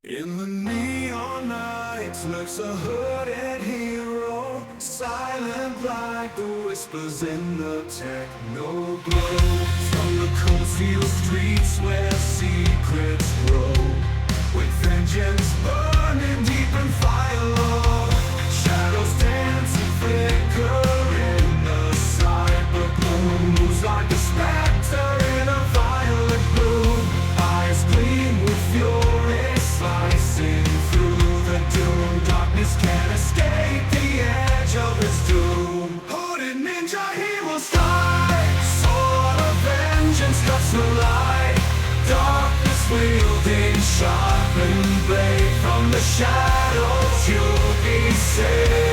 In the neon lights lurks a hooded hero, silent like the whispers in the techno glow. From the cold steel streets where secrets grow, with vengeance burning deep and fire low. Shadows dance and flicker in the cyber gloom, moves like a specter in a violet bloom. Eyes gleam with fury, slicing through the doom. Darkness can't escape the edge of its doom. Hooded ninja, he will strike. Sword of vengeance cuts the light. Darkness wielding sharpened blade. From the shadows you'll be safe.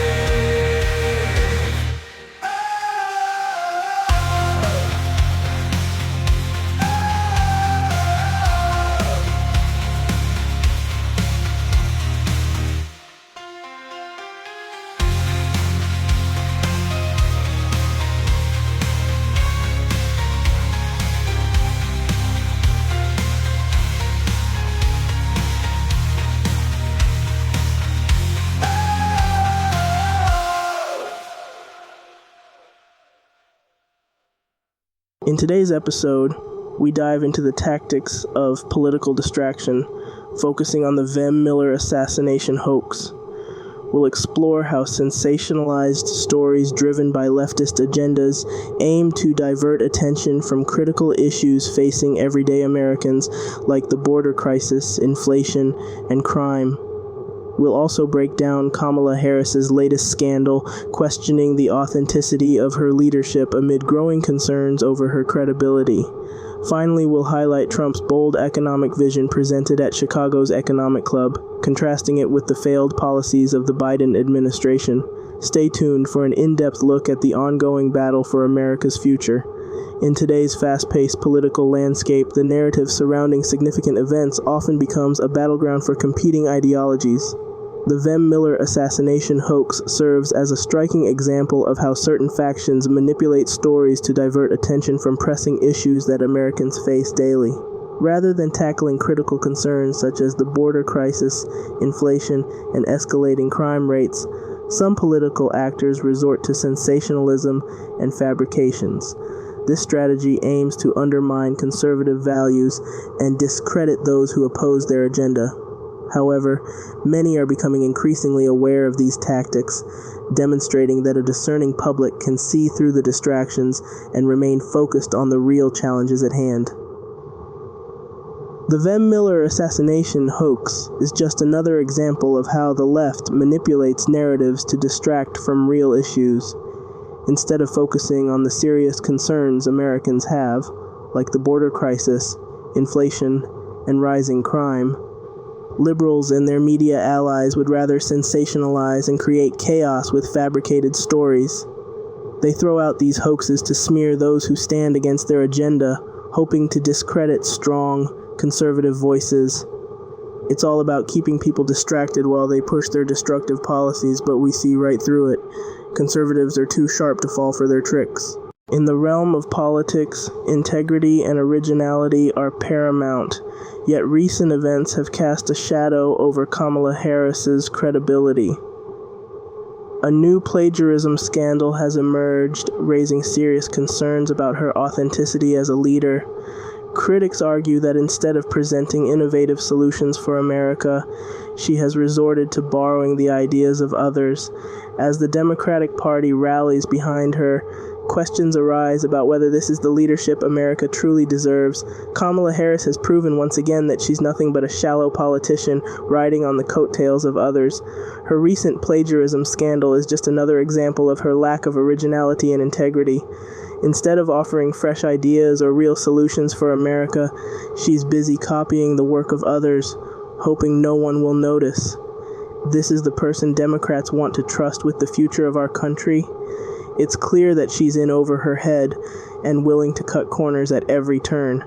In today's episode, we dive into the tactics of political distraction, focusing on the Vem Miller assassination hoax. We'll explore how sensationalized stories driven by leftist agendas aim to divert attention from critical issues facing everyday Americans like the border crisis, inflation, and crime. We'll also break down Kamala Harris's latest scandal, questioning the authenticity of her leadership amid growing concerns over her credibility. Finally, we'll highlight Trump's bold economic vision presented at Chicago's Economic Club, contrasting it with the failed policies of the Biden administration. Stay tuned for an in-depth look at the ongoing battle for America's future. In today's fast-paced political landscape, the narrative surrounding significant events often becomes a battleground for competing ideologies. The Vem Miller assassination hoax serves as a striking example of how certain factions manipulate stories to divert attention from pressing issues that Americans face daily. Rather than tackling critical concerns such as the border crisis, inflation, and escalating crime rates, some political actors resort to sensationalism and fabrications. This strategy aims to undermine conservative values and discredit those who oppose their agenda. However, many are becoming increasingly aware of these tactics, demonstrating that a discerning public can see through the distractions and remain focused on the real challenges at hand. The Vem Miller assassination hoax is just another example of how the left manipulates narratives to distract from real issues. Instead of focusing on the serious concerns Americans have, like the border crisis, inflation, and rising crime, liberals and their media allies would rather sensationalize and create chaos with fabricated stories. They throw out these hoaxes to smear those who stand against their agenda, hoping to discredit strong, conservative voices. It's all about keeping people distracted while they push their destructive policies, but we see right through it. Conservatives are too sharp to fall for their tricks. In the realm of politics, integrity and originality are paramount, yet recent events have cast a shadow over Kamala Harris's credibility. A new plagiarism scandal has emerged, raising serious concerns about her authenticity as a leader. Critics argue that instead of presenting innovative solutions for America, she has resorted to borrowing the ideas of others. As the Democratic Party rallies behind her, questions arise about whether this is the leadership America truly deserves. Kamala Harris has proven once again that she's nothing but a shallow politician riding on the coattails of others. Her recent plagiarism scandal is just another example of her lack of originality and integrity. Instead of offering fresh ideas or real solutions for America, she's busy copying the work of others, hoping no one will notice. This is the person Democrats want to trust with the future of our country. It's clear that she's in over her head and willing to cut corners at every turn.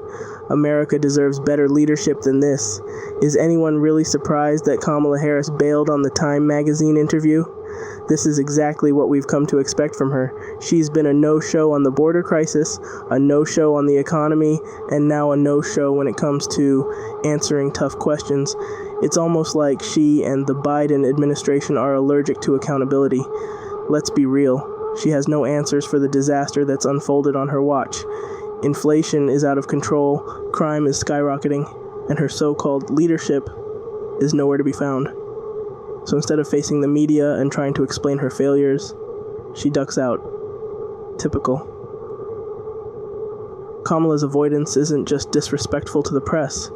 America deserves better leadership than this. Is anyone really surprised that Kamala Harris bailed on the Time magazine interview? This is exactly what we've come to expect from her. She's been a no-show on the border crisis, a no-show on the economy, and now a no-show when it comes to answering tough questions. It's almost like she and the Biden administration are allergic to accountability. Let's be real. She has no answers for the disaster that's unfolded on her watch. Inflation is out of control, crime is skyrocketing, and her so-called leadership is nowhere to be found. So instead of facing the media and trying to explain her failures, she ducks out. Typical. Kamala's avoidance isn't just disrespectful to the press.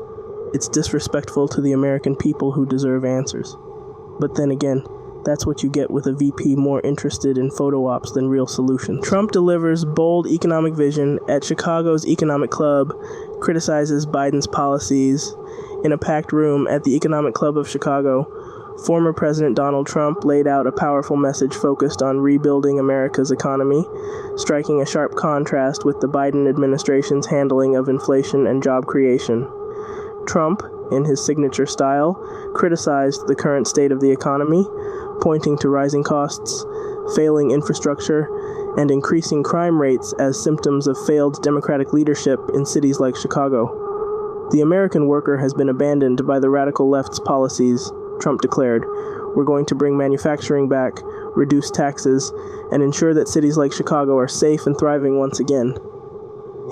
It's disrespectful to the American people who deserve answers. But then again, that's what you get with a VP more interested in photo ops than real solutions. Trump delivers bold economic vision at Chicago's Economic Club, criticizes Biden's policies. In a packed room at the Economic Club of Chicago, former President Donald Trump laid out a powerful message focused on rebuilding America's economy, striking a sharp contrast with the Biden administration's handling of inflation and job creation. Trump, in his signature style, criticized the current state of the economy, pointing to rising costs, failing infrastructure, and increasing crime rates as symptoms of failed democratic leadership in cities like Chicago. The American worker has been abandoned by the radical left's policies, Trump declared. We're going to bring manufacturing back, reduce taxes, and ensure that cities like Chicago are safe and thriving once again.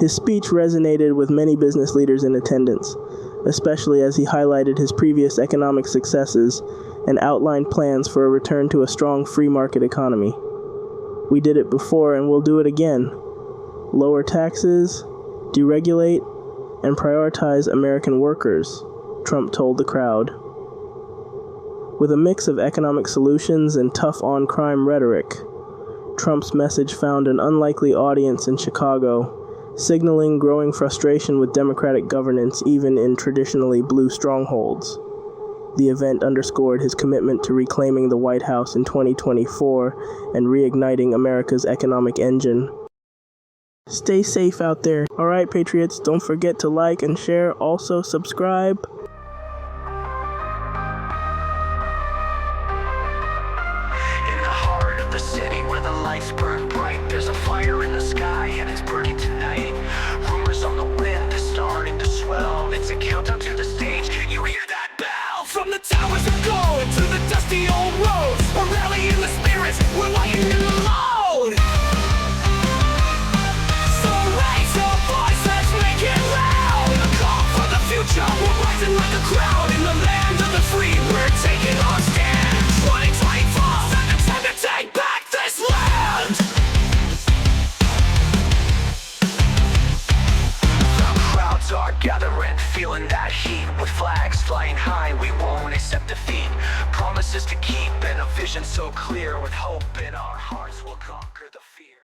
His speech resonated with many business leaders in attendance, especially as he highlighted his previous economic successes and outlined plans for a return to a strong free market economy. We did it before and we'll do it again. Lower taxes, deregulate, and prioritize American workers, Trump told the crowd. With a mix of economic solutions and tough-on-crime rhetoric, Trump's message found an unlikely audience in Chicago, signaling growing frustration with democratic governance even in traditionally blue strongholds. The event underscored his commitment to reclaiming the White House in 2024 and reigniting America's economic engine. Stay safe out there. Alright, Patriots, don't forget to like and share. Also, subscribe. In the heart of the city where the lights burn bright, there's a fire in the sky and it's burning tonight. Rumors on the wind are starting to swell. It's a countdown to the stage. You hear that bell? From the towers of gold to the dusty old roads, a rally in the spirits. We're lying in the load. So raise your voice, let's make it loud. A call for the future. We're rising like a crowd in the land of the free. We're taking our stand. 2024, and it's time to take back this land. The crowds are gathering, feeling that heat. With flags flying high, we won't accept defeat. Promises to keep and a vision so clear, with hope in our